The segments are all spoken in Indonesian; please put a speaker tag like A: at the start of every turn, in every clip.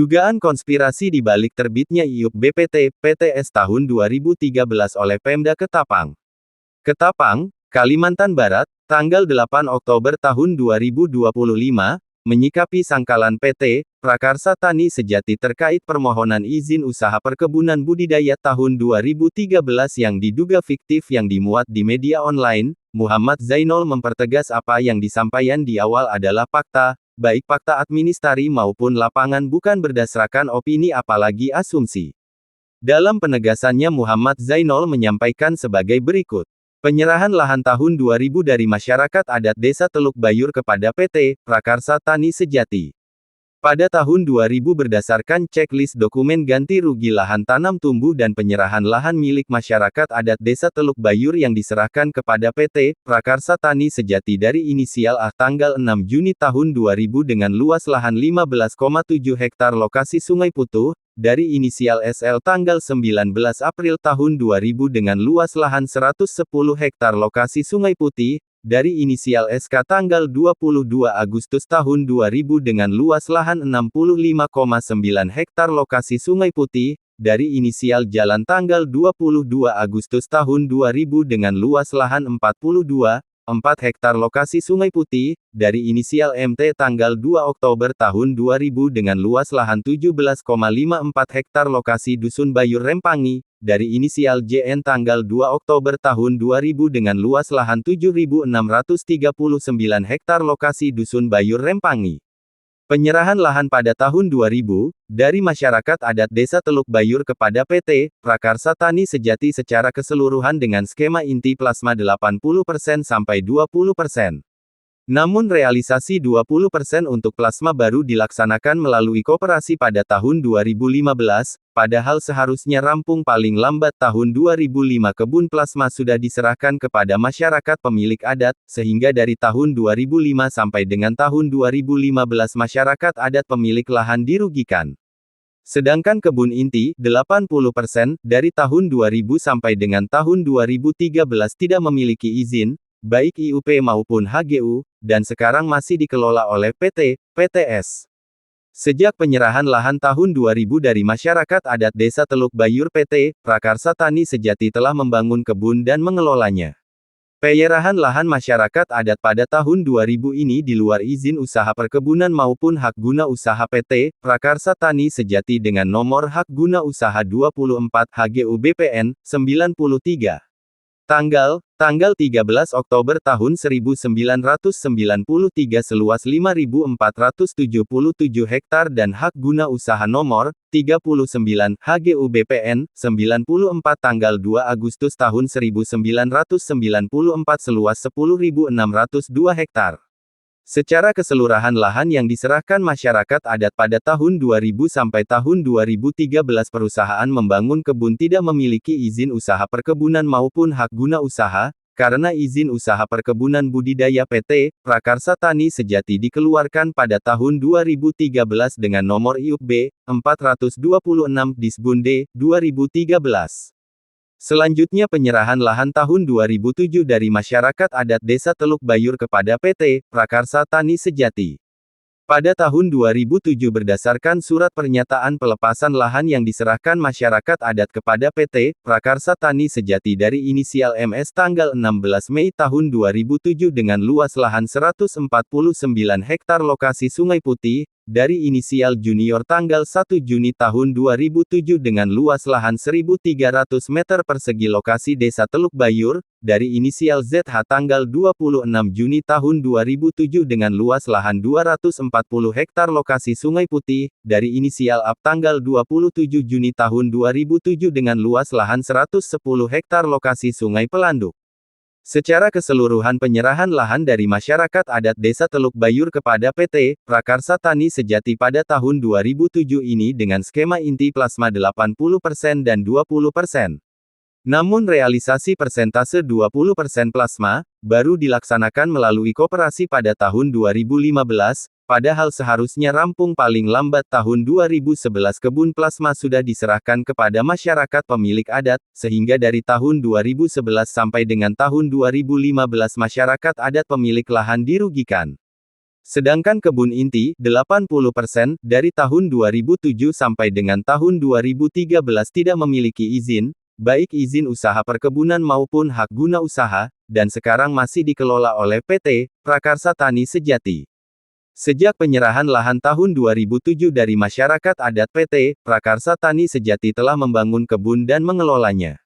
A: Dugaan konspirasi di balik terbitnya IUP BPT, PTS tahun 2013 oleh Pemda Ketapang. Ketapang, Kalimantan Barat, tanggal 8 Oktober tahun 2025, menyikapi sangkalan PT, Prakarsa Tani Sejati terkait permohonan izin usaha perkebunan budidaya tahun 2013 yang diduga fiktif yang dimuat di media online, Muhammad Zainul mempertegas apa yang disampaikan di awal adalah fakta, baik fakta administrasi maupun lapangan bukan berdasarkan opini apalagi asumsi. Dalam penegasannya Muhammad Zainul menyampaikan sebagai berikut. Penyerahan lahan tahun 2000 dari masyarakat adat Desa Teluk Bayur kepada PT, Prakarsa Tani Sejati. Pada tahun 2000 berdasarkan checklist dokumen ganti rugi lahan tanam tumbuh dan penyerahan lahan milik masyarakat adat Desa Teluk Bayur yang diserahkan kepada PT, Prakarsa Tani Sejati dari inisial A tanggal 6 Juni tahun 2000 dengan luas lahan 15,7 hektar lokasi Sungai Putuh, dari inisial SL tanggal 19 April tahun 2000 dengan luas lahan 110 hektar lokasi Sungai Putih, dari inisial SK tanggal 22 Agustus tahun 2000 dengan luas lahan 65,9 hektar lokasi Sungai Putih, dari inisial Jalan tanggal 22 Agustus tahun 2000 dengan luas lahan 42,4 hektar lokasi Sungai Putih, dari inisial MT tanggal 2 Oktober tahun 2000 dengan luas lahan 17,54 hektar lokasi Dusun Bayur Rempangi, dari inisial JN tanggal 2 Oktober tahun 2000 dengan luas lahan 7.639 hektar lokasi Dusun Bayur Rempangi. Penyerahan lahan pada tahun 2000, dari masyarakat adat Desa Teluk Bayur kepada PT, Prakarsa Tani Sejati secara keseluruhan dengan skema inti plasma 80% sampai 20%. Namun realisasi 20% untuk plasma baru dilaksanakan melalui koperasi pada tahun 2015, padahal seharusnya rampung paling lambat tahun 2005 kebun plasma sudah diserahkan kepada masyarakat pemilik adat, sehingga dari tahun 2005 sampai dengan tahun 2015 masyarakat adat pemilik lahan dirugikan. Sedangkan kebun inti, 80%, dari tahun 2000 sampai dengan tahun 2013 tidak memiliki izin, baik IUP maupun HGU, dan sekarang masih dikelola oleh PT, PTS. Sejak penyerahan lahan tahun 2000 dari masyarakat adat Desa Teluk Bayur PT, Prakarsa Tani Sejati telah membangun kebun dan mengelolanya. Penyerahan lahan masyarakat adat pada tahun 2000 ini di luar izin usaha perkebunan maupun hak guna usaha PT, Prakarsa Tani Sejati dengan nomor hak guna usaha 24 HGU BPN 93. Tanggal 13 Oktober tahun 1993 seluas 5.477 hektar dan hak guna usaha nomor 39 HGU BPN 94 tanggal 2 Agustus tahun 1994 seluas 10.602 hektar. Secara keseluruhan lahan yang diserahkan masyarakat adat pada tahun 2000 sampai tahun 2013 perusahaan membangun kebun tidak memiliki izin usaha perkebunan maupun hak guna usaha, karena izin usaha perkebunan budidaya PT, Prakarsa Tani Sejati dikeluarkan pada tahun 2013 dengan nomor IUP B, 426 Disbun D, 2013. Selanjutnya penyerahan lahan tahun 2007 dari masyarakat adat Desa Teluk Bayur kepada PT, Prakarsa Tani Sejati. Pada tahun 2007 berdasarkan surat pernyataan pelepasan lahan yang diserahkan masyarakat adat kepada PT, Prakarsa Tani Sejati dari inisial MS tanggal 16 Mei tahun 2007 dengan luas lahan 149 hektar lokasi Sungai Putih, dari inisial Junior tanggal 1 Juni tahun 2007 dengan luas lahan 1.300 meter persegi lokasi Desa Teluk Bayur, dari inisial ZH tanggal 26 Juni tahun 2007 dengan luas lahan 240 hektar lokasi Sungai Putih, dari inisial AP tanggal 27 Juni tahun 2007 dengan luas lahan 110 hektar lokasi Sungai Pelanduk. Secara keseluruhan penyerahan lahan dari masyarakat adat Desa Teluk Bayur kepada PT, Prakarsa Tani Sejati pada tahun 2007 ini dengan skema inti plasma 80% dan 20%. Namun realisasi persentase 20% plasma, baru dilaksanakan melalui koperasi pada tahun 2015, padahal seharusnya rampung paling lambat tahun 2011 kebun plasma sudah diserahkan kepada masyarakat pemilik adat, sehingga dari tahun 2011 sampai dengan tahun 2015 masyarakat adat pemilik lahan dirugikan. Sedangkan kebun inti, 80% dari tahun 2007 sampai dengan tahun 2013 tidak memiliki izin, baik izin usaha perkebunan maupun hak guna usaha, dan sekarang masih dikelola oleh PT Prakarsa Tani Sejati. Sejak penyerahan lahan tahun 2007 dari masyarakat adat, PT Prakarsa Tani Sejati telah membangun kebun dan mengelolanya.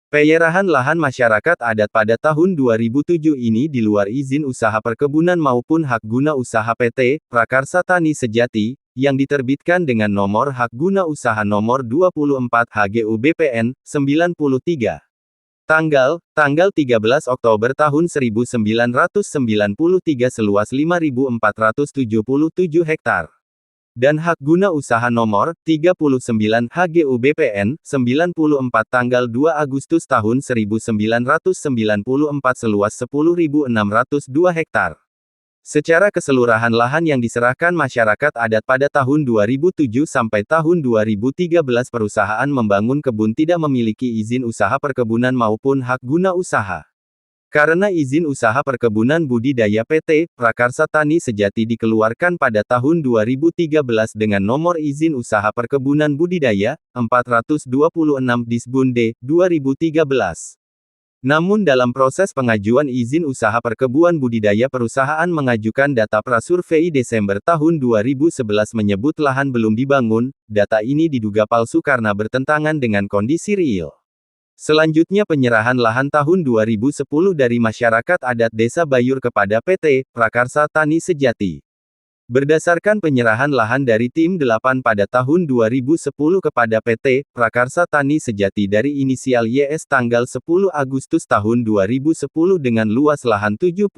A: Penyerahan lahan masyarakat adat pada tahun 2007 ini di luar izin usaha perkebunan maupun hak guna usaha PT Prakarsa Tani Sejati, yang diterbitkan dengan nomor hak guna usaha nomor 24 HGU BPN 93. Tanggal 13 Oktober tahun 1993 seluas 5.477 hektar. Dan hak guna usaha nomor 39 HGU BPN 94 tanggal 2 Agustus tahun 1994 seluas 10.602 hektar. Secara keseluruhan lahan yang diserahkan masyarakat adat pada tahun 2007 sampai tahun 2013 perusahaan membangun kebun tidak memiliki izin usaha perkebunan maupun hak guna usaha. Karena izin usaha perkebunan budidaya PT Prakarsa Tani Sejati dikeluarkan pada tahun 2013 dengan nomor izin usaha perkebunan budidaya 426 Disbun D 2013. Namun dalam proses pengajuan izin usaha perkebunan budidaya perusahaan mengajukan data prasurvei Desember tahun 2011 menyebut lahan belum dibangun. Data ini diduga palsu karena bertentangan dengan kondisi real. Selanjutnya penyerahan lahan tahun 2010 dari masyarakat adat Desa Bayur kepada PT Prakarsa Tani Sejati. Berdasarkan penyerahan lahan dari Tim 8 pada tahun 2010 kepada PT Prakarsa Tani Sejati dari inisial YS tanggal 10 Agustus tahun 2010 dengan luas lahan 72.1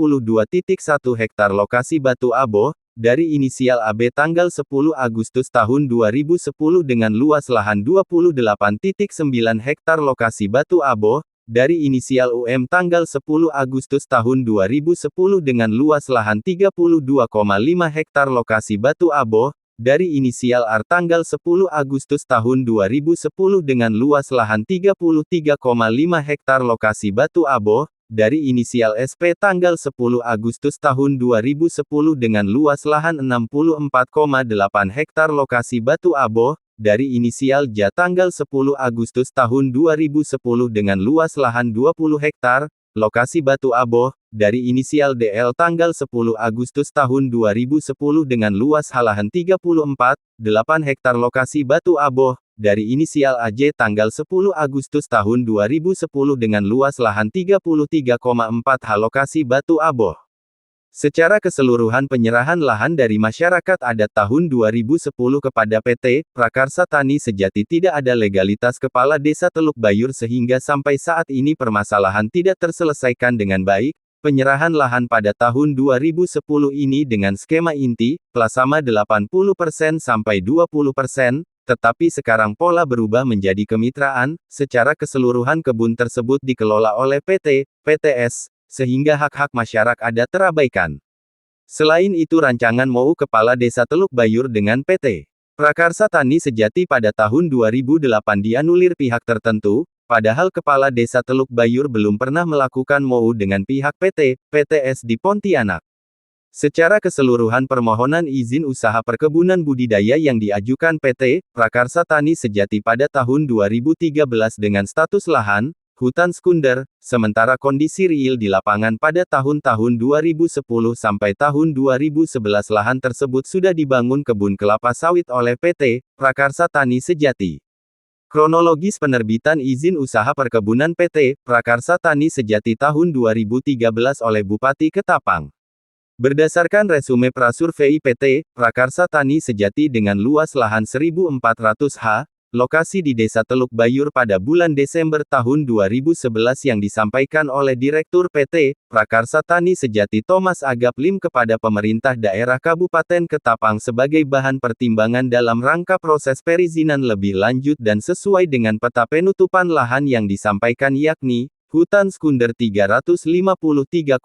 A: hektar lokasi Batu Abo, dari inisial AB tanggal 10 Agustus tahun 2010 dengan luas lahan 28.9 hektar lokasi Batu Abo, dari inisial UM tanggal 10 Agustus tahun 2010 dengan luas lahan 32,5 hektar lokasi Batu Abo, dari inisial R tanggal 10 Agustus tahun 2010 dengan luas lahan 33,5 hektar lokasi Batu Abo, dari inisial SP tanggal 10 Agustus tahun 2010 dengan luas lahan 64,8 hektar lokasi Batu Abo, dari inisial J tanggal 10 Agustus tahun 2010 dengan luas lahan 20 hektar, lokasi Batu Abo, dari inisial DL tanggal 10 Agustus tahun 2010 dengan luas lahan 34,8 hektar lokasi Batu Abo, dari inisial AJ tanggal 10 Agustus tahun 2010 dengan luas lahan 33,4 ha lokasi Batu Abo. Secara keseluruhan penyerahan lahan dari masyarakat adat tahun 2010 kepada PT Prakarsa Tani Sejati tidak ada legalitas Kepala Desa Teluk Bayur sehingga sampai saat ini permasalahan tidak terselesaikan dengan baik. Penyerahan lahan pada tahun 2010 ini dengan skema inti, plasama 80% sampai 20%, tetapi sekarang pola berubah menjadi kemitraan. Secara keseluruhan kebun tersebut dikelola oleh PT PTS, sehingga hak-hak masyarakat adat terabaikan. Selain itu rancangan MOU Kepala Desa Teluk Bayur dengan PT Prakarsa Tani Sejati pada tahun 2008 dianulir pihak tertentu, padahal Kepala Desa Teluk Bayur belum pernah melakukan MOU dengan pihak PT PTS di Pontianak. Secara keseluruhan permohonan izin usaha perkebunan budidaya yang diajukan PT Prakarsa Tani Sejati pada tahun 2013 dengan status lahan, hutan sekunder, sementara kondisi real di lapangan pada tahun-tahun 2010 sampai tahun 2011 lahan tersebut sudah dibangun kebun kelapa sawit oleh PT Prakarsa Tani Sejati. Kronologis penerbitan izin usaha perkebunan PT Prakarsa Tani Sejati tahun 2013 oleh Bupati Ketapang. Berdasarkan resume prasurvei PT Prakarsa Tani Sejati dengan luas lahan 1.400 ha, lokasi di Desa Teluk Bayur pada bulan Desember tahun 2011 yang disampaikan oleh Direktur PT Prakarsa Tani Sejati Thomas Agap Lim kepada pemerintah daerah Kabupaten Ketapang sebagai bahan pertimbangan dalam rangka proses perizinan lebih lanjut dan sesuai dengan peta penutupan lahan yang disampaikan yakni, hutan sekunder 353,22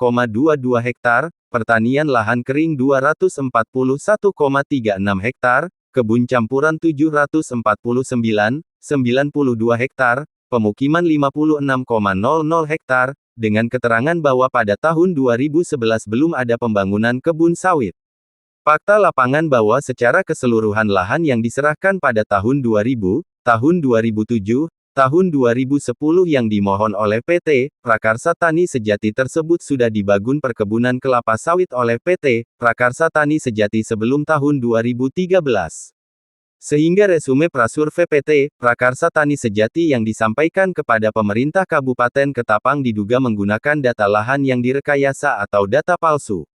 A: hektar, pertanian lahan kering 241,36 hektar, kebun campuran 749,92 hektar, pemukiman 56,00 hektar, dengan keterangan bahwa pada tahun 2011 belum ada pembangunan kebun sawit. Fakta lapangan bahwa secara keseluruhan lahan yang diserahkan pada tahun 2000, tahun 2007, tahun 2010 yang dimohon oleh PT Prakarsa Tani Sejati tersebut sudah dibangun perkebunan kelapa sawit oleh PT Prakarsa Tani Sejati sebelum tahun 2013. Sehingga resume prasurvei PT Prakarsa Tani Sejati yang disampaikan kepada pemerintah Kabupaten Ketapang diduga menggunakan data lahan yang direkayasa atau data palsu.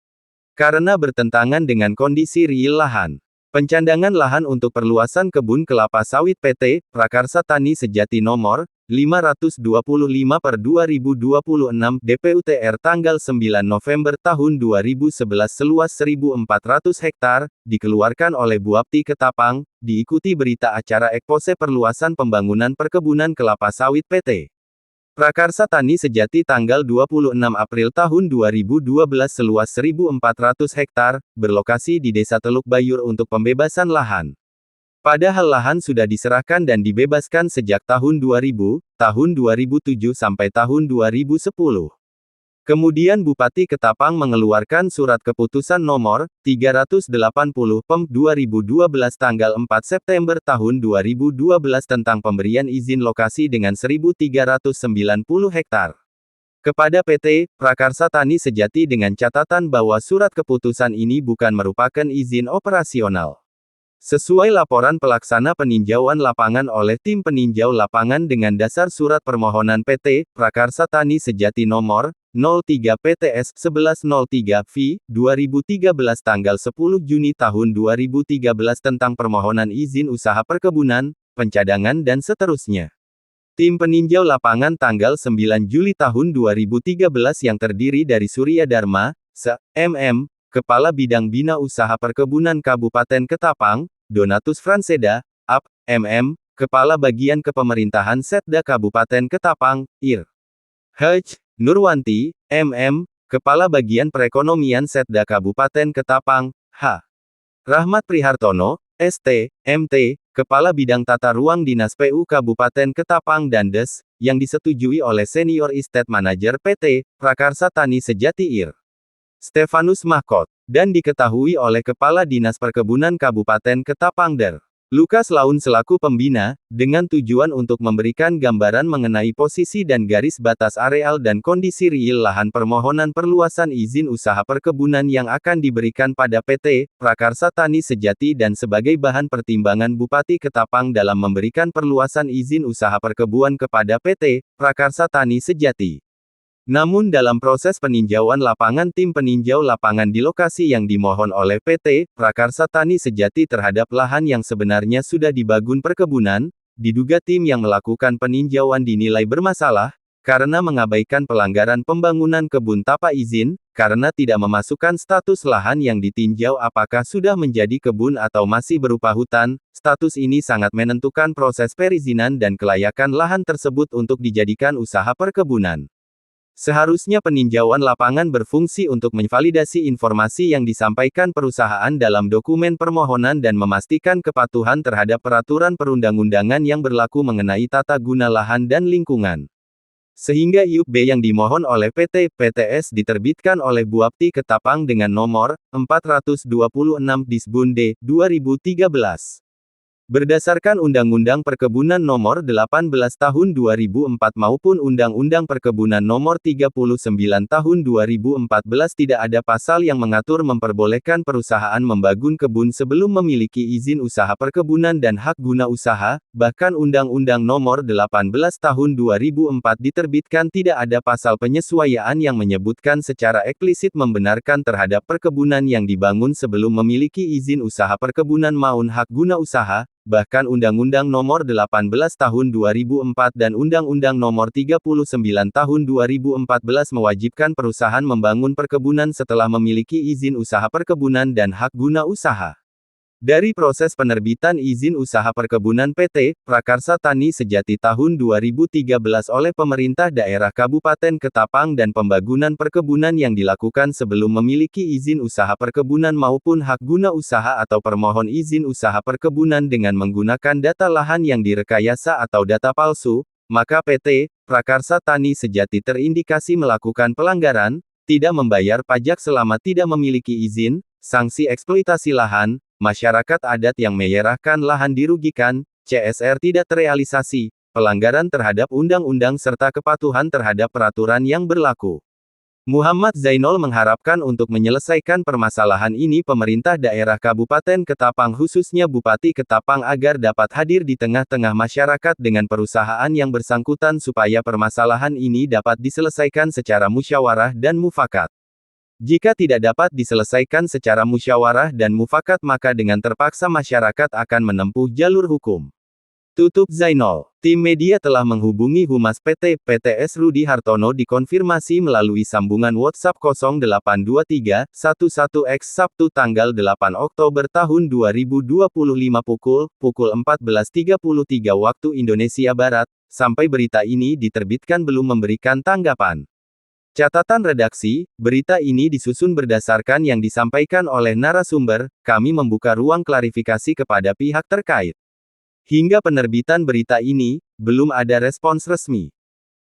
A: Karena bertentangan dengan kondisi real lahan. Pencandangan lahan untuk perluasan kebun kelapa sawit PT Prakarsa Tani Sejati nomor 525/2026 DPUTR tanggal 9 November tahun 2011 seluas 1.400 hektar, dikeluarkan oleh Bupati Ketapang, diikuti berita acara ekspose perluasan pembangunan perkebunan kelapa sawit PT Prakarsa Tani Sejati tanggal 26 April tahun 2012 seluas 1.400 hektar, berlokasi di Desa Teluk Bayur untuk pembebasan lahan. Padahal lahan sudah diserahkan dan dibebaskan sejak tahun 2000, tahun 2007 sampai tahun 2010. Kemudian Bupati Ketapang mengeluarkan surat keputusan nomor 380 PEM 2012 tanggal 4 September tahun 2012 tentang pemberian izin lokasi dengan 1.390 hektar kepada PT Prakarsa Tani Sejati dengan catatan bahwa surat keputusan ini bukan merupakan izin operasional. Sesuai laporan pelaksana peninjauan lapangan oleh tim peninjau lapangan dengan dasar surat permohonan PT Prakarsa Tani Sejati nomor 03 PTS 1103 V 2013 tanggal 10 Juni tahun 2013 tentang permohonan izin usaha perkebunan, pencadangan dan seterusnya. Tim peninjau lapangan tanggal 9 Juli tahun 2013 yang terdiri dari Surya Dharma, MM, Kepala Bidang Bina Usaha Perkebunan Kabupaten Ketapang, Donatus Franseda, AP, MM, Kepala Bagian Kepemerintahan Setda Kabupaten Ketapang, IR. Hj. Nurwanti, MM, Kepala Bagian Perekonomian Setda Kabupaten Ketapang, H. Rahmat Prihartono, ST, MT, Kepala Bidang Tata Ruang Dinas PU Kabupaten Ketapang dan Des, yang disetujui oleh Senior Estate Manager PT Prakarsa Tani Sejati IR. Stefanus Mahkot, dan diketahui oleh Kepala Dinas Perkebunan Kabupaten Ketapang Der. Lukas Laun selaku pembina, dengan tujuan untuk memberikan gambaran mengenai posisi dan garis batas areal dan kondisi real lahan permohonan perluasan izin usaha perkebunan yang akan diberikan pada PT Prakarsa Tani Sejati dan sebagai bahan pertimbangan Bupati Ketapang dalam memberikan perluasan izin usaha perkebunan kepada PT Prakarsa Tani Sejati. Namun dalam proses peninjauan lapangan tim peninjau lapangan di lokasi yang dimohon oleh PT Prakarsa Tani Sejati terhadap lahan yang sebenarnya sudah dibangun perkebunan, diduga tim yang melakukan peninjauan dinilai bermasalah, karena mengabaikan pelanggaran pembangunan kebun tanpa izin, karena tidak memasukkan status lahan yang ditinjau apakah sudah menjadi kebun atau masih berupa hutan. Status ini sangat menentukan proses perizinan dan kelayakan lahan tersebut untuk dijadikan usaha perkebunan. Seharusnya peninjauan lapangan berfungsi untuk memvalidasi informasi yang disampaikan perusahaan dalam dokumen permohonan dan memastikan kepatuhan terhadap peraturan perundang-undangan yang berlaku mengenai tata guna lahan dan lingkungan. Sehingga IUP B yang dimohon oleh PT PTS diterbitkan oleh Bupati Ketapang dengan nomor 426 Disbun D 2013. Berdasarkan Undang-Undang Perkebunan Nomor 18 Tahun 2004 maupun Undang-Undang Perkebunan Nomor 39 Tahun 2014 tidak ada pasal yang mengatur memperbolehkan perusahaan membangun kebun sebelum memiliki izin usaha perkebunan dan hak guna usaha, bahkan Undang-Undang Nomor 18 Tahun 2004 diterbitkan tidak ada pasal penyesuaian yang menyebutkan secara eksplisit membenarkan terhadap perkebunan yang dibangun sebelum memiliki izin usaha perkebunan maupun hak guna usaha. Bahkan Undang-Undang Nomor 18 Tahun 2004 dan Undang-Undang Nomor 39 Tahun 2014 mewajibkan perusahaan membangun perkebunan setelah memiliki izin usaha perkebunan dan hak guna usaha. Dari proses penerbitan izin usaha perkebunan PT Prakarsa Tani Sejati tahun 2013 oleh pemerintah daerah Kabupaten Ketapang dan pembangunan perkebunan yang dilakukan sebelum memiliki izin usaha perkebunan maupun hak guna usaha atau permohon izin usaha perkebunan dengan menggunakan data lahan yang direkayasa atau data palsu, maka PT Prakarsa Tani Sejati terindikasi melakukan pelanggaran, tidak membayar pajak selama tidak memiliki izin, sanksi eksploitasi lahan, masyarakat adat yang menyerahkan lahan dirugikan, CSR tidak terrealisasi, pelanggaran terhadap undang-undang serta kepatuhan terhadap peraturan yang berlaku. Muhammad Zainul mengharapkan untuk menyelesaikan permasalahan ini pemerintah daerah Kabupaten Ketapang khususnya Bupati Ketapang agar dapat hadir di tengah-tengah masyarakat dengan perusahaan yang bersangkutan supaya permasalahan ini dapat diselesaikan secara musyawarah dan mufakat. Jika tidak dapat diselesaikan secara musyawarah dan mufakat maka dengan terpaksa masyarakat akan menempuh jalur hukum. Tutup Zainul. Tim media telah menghubungi Humas PT PTS Rudi Hartono dikonfirmasi melalui sambungan WhatsApp 0823 11X Sabtu tanggal 8 Oktober tahun 2025 pukul 14.33 waktu Indonesia Barat, sampai berita ini diterbitkan belum memberikan tanggapan. Catatan redaksi, berita ini disusun berdasarkan yang disampaikan oleh narasumber, kami membuka ruang klarifikasi kepada pihak terkait. Hingga penerbitan berita ini, belum ada respons resmi.